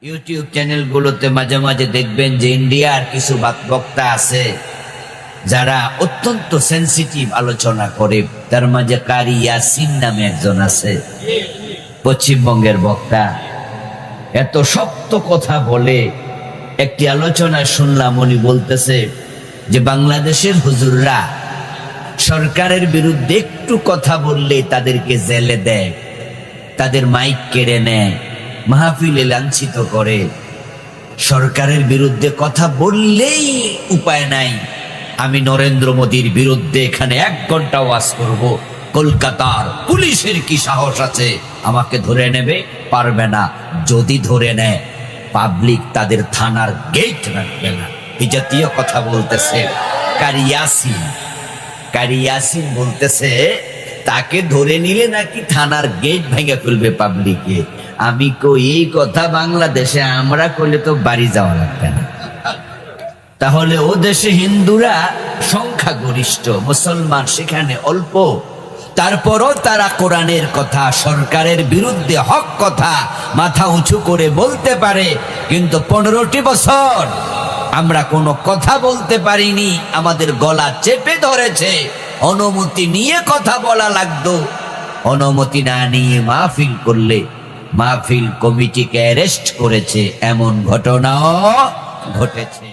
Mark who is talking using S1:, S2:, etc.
S1: YouTube চ্যানেলগুলোতে মাঝে মাঝে দেখবেন যে ইন্ডিয়ার কিছু বক্তা আছে যারা অত্যন্ত সেন্সিটিভ আলোচনা করে। তার মাঝে কারি ইয়াসিন নামে একজন আছে, পশ্চিমবঙ্গের বক্তা। এত শক্ত কথা বলে। একটি আলোচনা শুনলাম, উনি বলতেছে যে বাংলাদেশের হুজুররা সরকারের বিরুদ্ধে একটু কথা বললে তাদেরকে জেলে দেয়, তাদের মাইক কেড়ে নেয়, মাহফিলে লাঞ্ছিত করে। সরকারের বিরুদ্ধে কথা বললেই উপায় নাই। আমি নরেন্দ্র মোদীর বিরুদ্ধে এখানে 1 ঘন্টা ওয়াজ করব, কলকাতার পুলিশের কি সাহস আছে আমাকে ধরে নেবে? পারবে না। যদি ধরে নেয় পাবলিক তাদের থানার গেট রাখবে না। এই জাতীয় কথা বলতেছে কারি ইয়াসিন বলতেছে তাকে ধরে নিলে নাকি থানার গেট ভেঙে ফেলবে পাবলিকে। আমি কই এই কথা বাংলাদেশে আমরা করলে তো বাড়ি যাওয়া লাগবে না। তাহলে ও দেশে হিন্দুরা সংখ্যাগরিষ্ঠ, মুসলমান সেখানে অল্প, তারপরও তারা কোরআনের কথা, সরকারের বিরুদ্ধে হক কথা মাথা উঁচু করে বলতে পারে। কিন্তু 15টি বছর আমরা কোনো কথা বলতে পারিনি, আমাদের গলা চেপে ধরেছে। অনুমতি নিয়ে কথা বলা লাগতো, অনুমতি না নিয়ে মাহফিল করলে মাহফিল কমিটিকে অ্যারেস্ট করেছে, এমন ঘটনাও ঘটেছে।